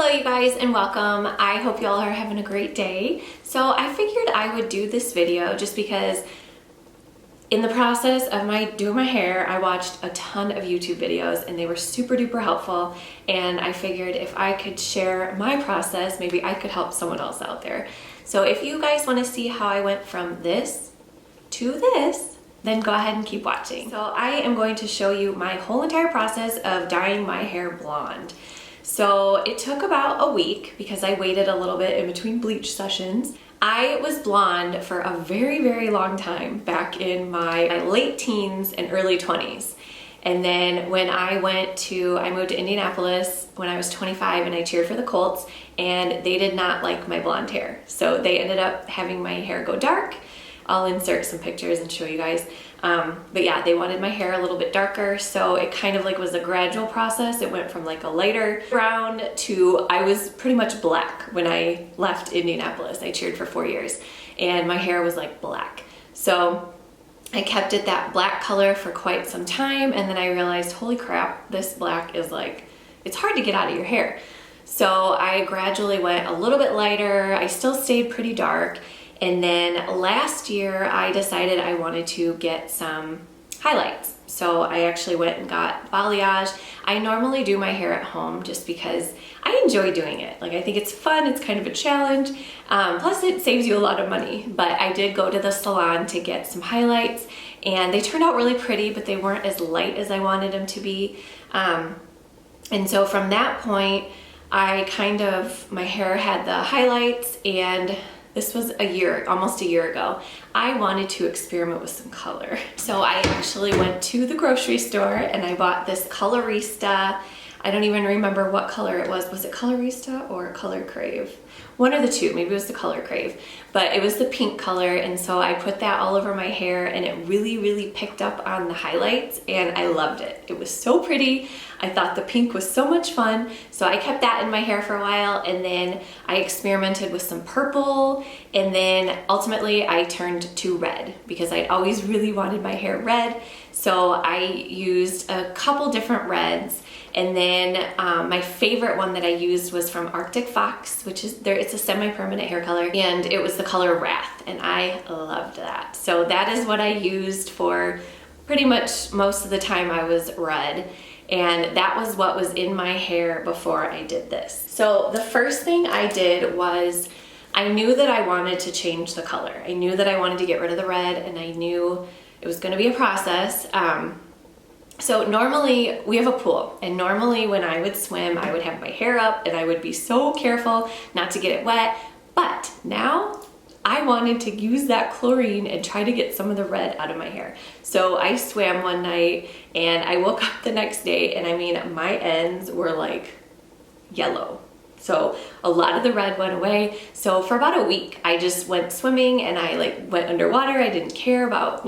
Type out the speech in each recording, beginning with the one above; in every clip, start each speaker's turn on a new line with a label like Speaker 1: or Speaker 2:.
Speaker 1: Hello you guys and welcome. I hope y'all are having a great day. So I figured I would do this video just because in the process of doing my hair, I watched a ton of YouTube videos and they were super duper helpful, and I figured if I could share my process, maybe I could help someone else out there. So if you guys want to see how I went from this to this, then go ahead and keep watching. So I am going to show you my whole entire process of dyeing my hair blonde. So it took about a week because I waited a little bit in between bleach sessions. I was blonde for a very, very long time back in my late teens and early 20s. And then when I moved to Indianapolis when I was 25 and I cheered for the Colts, and they did not like my blonde hair. So they ended up having my hair go dark. I'll insert some pictures and show you guys. But yeah, they wanted my hair a little bit darker, so it kind of was a gradual process. It went from a lighter brown to I was pretty much black when I left Indianapolis. I cheered for 4 years and my hair was black. So I kept it that black color for quite some time, and then I realized, holy crap, this black is it's hard to get out of your hair. So I gradually went a little bit lighter. I still stayed pretty dark. And then last year I decided I wanted to get some highlights. So I actually went and got balayage. I normally do my hair at home just because I enjoy doing it. I think it's fun, it's kind of a challenge. Plus it saves you a lot of money. But I did go to the salon to get some highlights, and they turned out really pretty, but they weren't as light as I wanted them to be. And so from that point, my hair had the highlights, and this was almost a year ago. I wanted to experiment with some color. So I actually went to the grocery store and I bought this Colorista. I don't even remember what color it was. Was it Colorista or Color Crave? One of the two, maybe it was the Color Crave, but it was the pink color. And so I put that all over my hair, and it really, really picked up on the highlights, and I loved it. It was so pretty. I thought the pink was so much fun. So I kept that in my hair for a while, and then I experimented with some purple, and then ultimately I turned to red because I'd always really wanted my hair red. So I used a couple different reds, and then my favorite one that I used was from Arctic Fox, which is it's a semi-permanent hair color, and it was the color Wrath, and I loved that. So that is what I used for pretty much most of the time I was red, and that was what was in my hair before I did this. So the first thing I did was I knew that I wanted to change the color. I knew that I wanted to get rid of the red, and I knew it was going to be a process. So normally we have a pool, and normally when I would swim, I would have my hair up and I would be so careful not to get it wet. But now I wanted to use that chlorine and try to get some of the red out of my hair. So I swam one night and I woke up the next day, and my ends were yellow. So a lot of the red went away. So for about a week, I just went swimming and I went underwater. I didn't care about,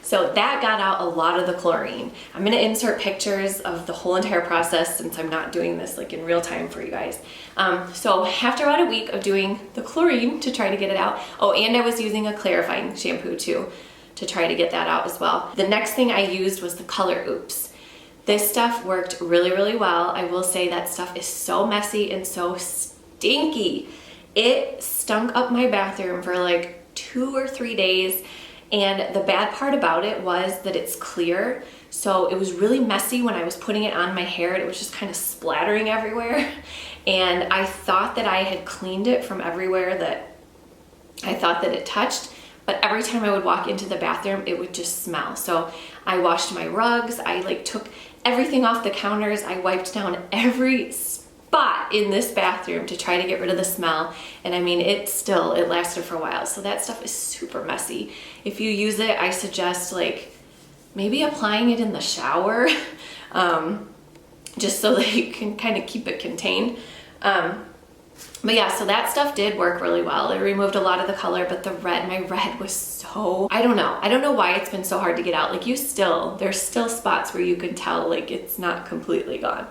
Speaker 1: so that got out a lot of the chlorine. I'm gonna insert pictures of the whole entire process since I'm not doing this in real time for you guys. So after about a week of doing the chlorine to try to get it out, and I was using a clarifying shampoo too to try to get that out as well. The next thing I used was the Color Oops. This stuff worked really, really well. I will say that stuff is so messy and so stinky. It stunk up my bathroom for 2 or 3 days. And the bad part about it was that it's clear. So it was really messy when I was putting it on my hair. It was just kind of splattering everywhere. And I thought that I had cleaned it from everywhere that I thought that it touched. But every time I would walk into the bathroom, it would just smell. So I washed my rugs. I took everything off the counters. I wiped down every spot in this bathroom to try to get rid of the smell. And it lasted for a while. So that stuff is super messy. If you use it, I suggest maybe applying it in the shower, just so that you can kind of keep it contained. But yeah, so that stuff did work really well. It removed a lot of the color, but my red was so, I don't know why it's been so hard to get out. There's still spots where you can tell it's not completely gone.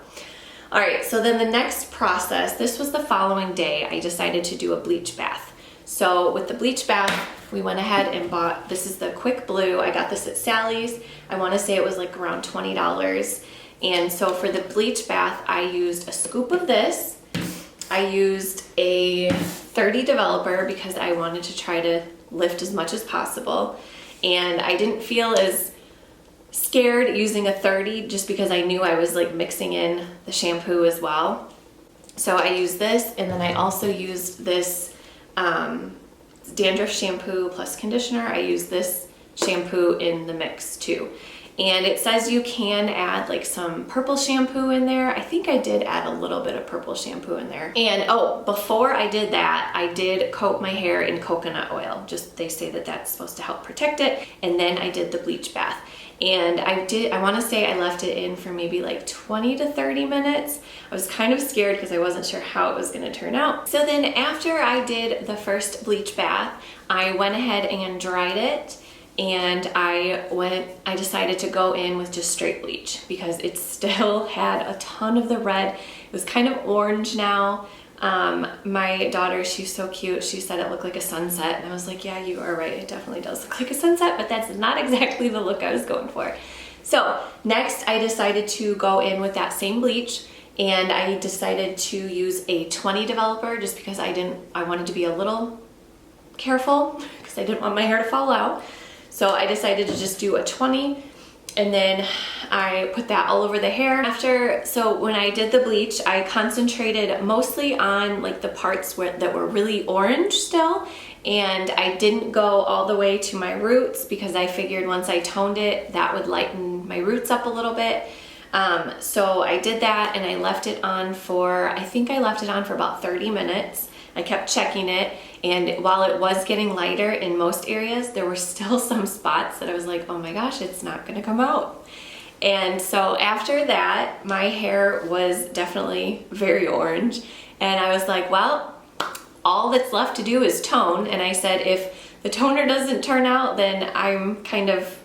Speaker 1: All right, so then the next process, this was the following day, I decided to do a bleach bath. So with the bleach bath, we went ahead and bought, this is the Quick Blue. I got this at Sally's. I wanna say it was around $20. And so for the bleach bath, I used a scoop of this, I used a 30 developer because I wanted to try to lift as much as possible. And I didn't feel as scared using a 30 just because I knew I was like mixing in the shampoo as well. So I used this, and then I also used this dandruff shampoo plus conditioner. I used this shampoo in the mix too. And it says you can add like some purple shampoo in there. I think I did add a little bit of purple shampoo in there. And oh, before I did that, I did coat my hair in coconut oil. Just, they say that that's supposed to help protect it. And then I did the bleach bath. And I want to say I left it in for maybe like 20 to 30 minutes. I was kind of scared because I wasn't sure how it was going to turn out. So then after I did the first bleach bath, I went ahead and dried it. And I decided to go in with just straight bleach because it still had a ton of the red. It was kind of orange now. My daughter, she's so cute, she said it looked like a sunset, and I was like, yeah, you are right, it definitely does look like a sunset, but that's not exactly the look I was going for. So next I decided to go in with that same bleach, and I decided to use a 20 developer just because I wanted to be a little careful because I didn't want my hair to fall out. So I decided to just do a 20, and then I put that all over the hair. So when I did the bleach, I concentrated mostly on like the parts that were really orange still, and I didn't go all the way to my roots because I figured once I toned it, that would lighten my roots up a little bit. So I did that, and I left it on for, I think I left it on for about 30 minutes. I kept checking it, and while it was getting lighter in most areas, there were still some spots that I was like, oh my gosh, it's not gonna come out. And so after that, my hair was definitely very orange, and I was like, well, all that's left to do is tone. And I said, if the toner doesn't turn out, then I'm kind of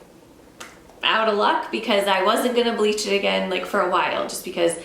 Speaker 1: out of luck, because I wasn't gonna bleach it again like for a while, just because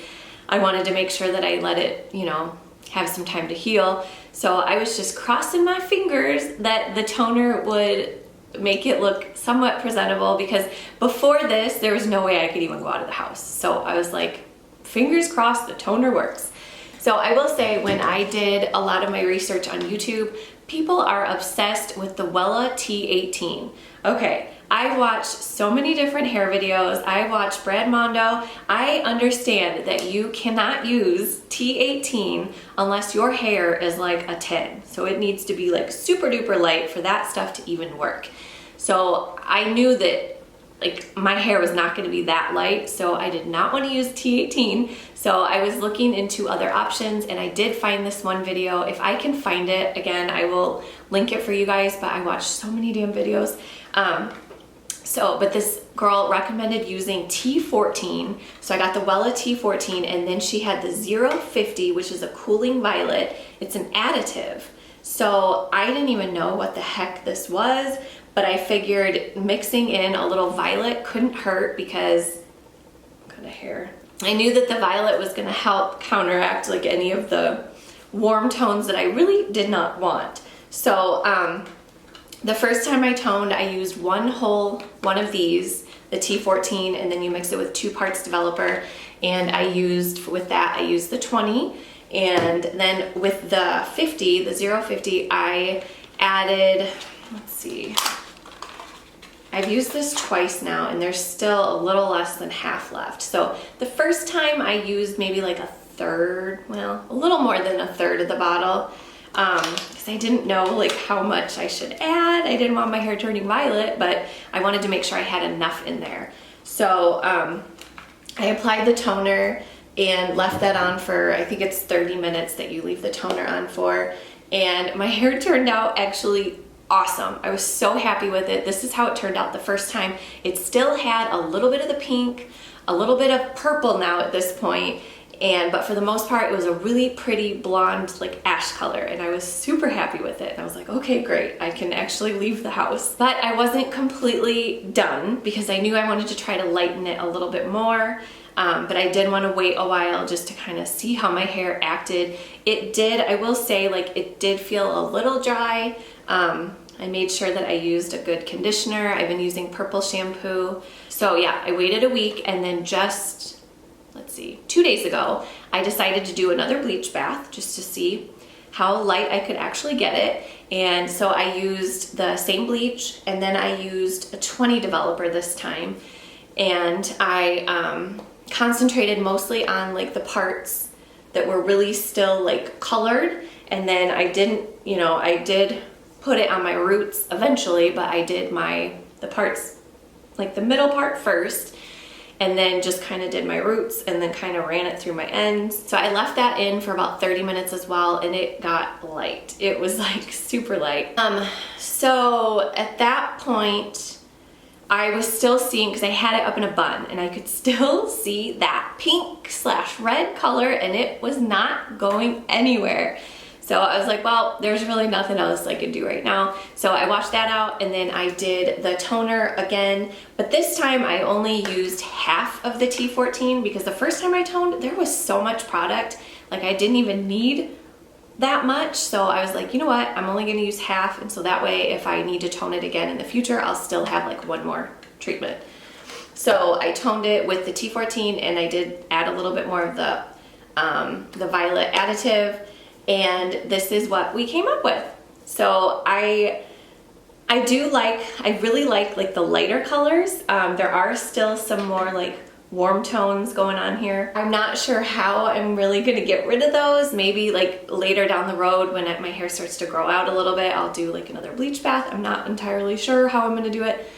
Speaker 1: I wanted to make sure that I let it, you know, have some time to heal. So I was just crossing my fingers that the toner would make it look somewhat presentable, because before this, there was no way I could even go out of the house. So I was like, fingers crossed, the toner works. So I will say, when I did a lot of my research on YouTube, people are obsessed with the Wella T18. Okay, I watched so many different hair videos. I watched Brad Mondo. I understand that you cannot use T18 unless your hair is like a 10. So it needs to be like super duper light for that stuff to even work. So I knew that like my hair was not going to be that light, so I did not want to use T18. So I was looking into other options, and I did find this one video. If I can find it, again, I will link it for you guys, but I watched so many damn videos. But this girl recommended using T14. So I got the Wella T14, and then she had the 050, which is a cooling violet. It's an additive. So I didn't even know what the heck this was, but I figured mixing in a little violet couldn't hurt, because what kind of hair? I knew that the violet was gonna help counteract like any of the warm tones that I really did not want. So the first time I toned, I used one of these, the T14, and then you mix it with 2 parts developer. And I used the 20. And then with the 50, the 050, I added, let's see, I've used this twice now, and there's still a little less than half left. So the first time I used maybe like a third, well, a little more than a third of the bottle, because I didn't know like how much I should add. I didn't want my hair turning violet, but I wanted to make sure I had enough in there. So I applied the toner and left that on for, I think it's 30 minutes that you leave the toner on for. And my hair turned out actually awesome. I was so happy with it. This is how it turned out the first time. It still had a little bit of the pink, a little bit of purple now at this point, but for the most part, it was a really pretty blonde, like ash color, and I was super happy with it. And I was like, okay, great, I can actually leave the house. But I wasn't completely done, because I knew I wanted to try to lighten it a little bit more. But I did want to wait a while just to kind of see how my hair acted. It did, I will say, like it did feel a little dry. I made sure that I used a good conditioner. I've been using purple shampoo. So yeah, I waited a week, and then just let's see, 2 days ago, I decided to do another bleach bath just to see how light I could actually get it. And so I used the same bleach, and then I used a 20 developer this time. And I concentrated mostly on like the parts that were really still like colored. And then I didn't, you know, I did put it on my roots eventually, but I did the parts, like the middle part first, and then just kind of did my roots and then kind of ran it through my ends. So I left that in for about 30 minutes as well, and it got light. It was like super light. So at that point, I was still seeing, because I had it up in a bun, and I could still see that pink/red color, and it was not going anywhere. So I was like, well, there's really nothing else I could do right now. So I washed that out, and then I did the toner again. But this time I only used half of the T14, because the first time I toned, there was so much product. Like I didn't even need that much. So I was like, you know what? I'm only gonna use half. And so that way, if I need to tone it again in the future, I'll still have like one more treatment. So I toned it with the T14, and I did add a little bit more of the violet additive. And this is what we came up with. So I really like the lighter colors. There are still some more like warm tones going on here. I'm not sure how I'm really gonna get rid of those. Maybe like later down the road when my hair starts to grow out a little bit, I'll do like another bleach bath. I'm not entirely sure how I'm gonna do it.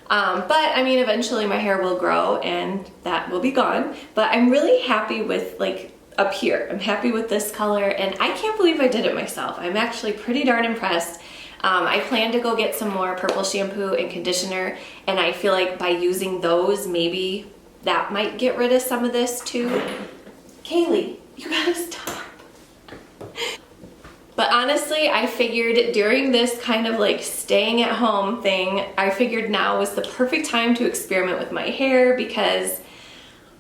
Speaker 1: But I mean, eventually my hair will grow and that will be gone. But I'm really happy with like up here. I'm happy with this color, and I can't believe I did it myself. I'm actually pretty darn impressed. I plan to go get some more purple shampoo and conditioner, and I feel like by using those, maybe that might get rid of some of this too. Kaylee, you gotta stop. But honestly, I figured during this kind of like staying at home thing, I figured now was the perfect time to experiment with my hair, because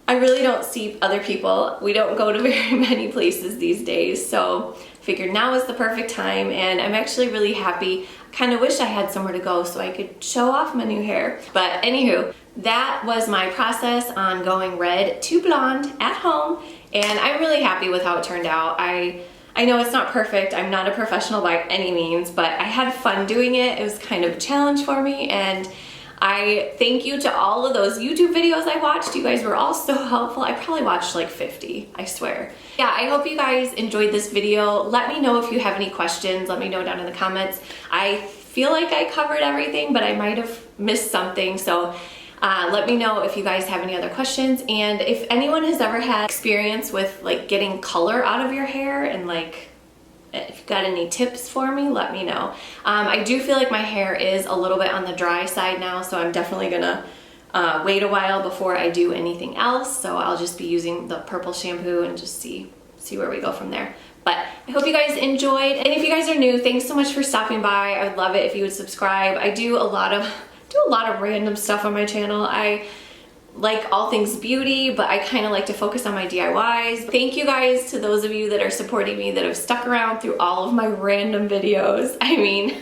Speaker 1: I really don't see other people. We don't go to very many places these days, so I figured now is the perfect time, and I'm actually really happy. I kind of wish I had somewhere to go so I could show off my new hair. But anywho, that was my process on going red to blonde at home, and I'm really happy with how it turned out. I know it's not perfect. I'm not a professional by any means, but I had fun doing it. It was kind of a challenge for me, and I thank you to all of those YouTube videos I watched. You guys were all so helpful. I probably watched like 50, I swear. Yeah, I hope you guys enjoyed this video. Let me know if you have any questions. Let me know down in the comments. I feel like I covered everything, but I might have missed something. So let me know if you guys have any other questions. And if anyone has ever had experience with like getting color out of your hair, and like if you've got any tips for me, let me know. I do feel like my hair is a little bit on the dry side now, so I'm definitely gonna wait a while before I do anything else. So I'll just be using the purple shampoo and just see where we go from there. But I hope you guys enjoyed. And if you guys are new, thanks so much for stopping by. I would love it if you would subscribe. I do a lot of random stuff on my channel. I like all things beauty, but I kind of like to focus on my DIYs. Thank you guys to those of you that are supporting me, that have stuck around through all of my random videos. I mean,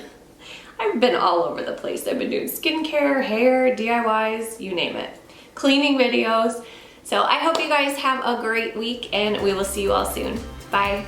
Speaker 1: I've been all over the place. I've been doing skincare, hair, DIYs, you name it. Cleaning videos. So I hope you guys have a great week, and we will see you all soon. Bye.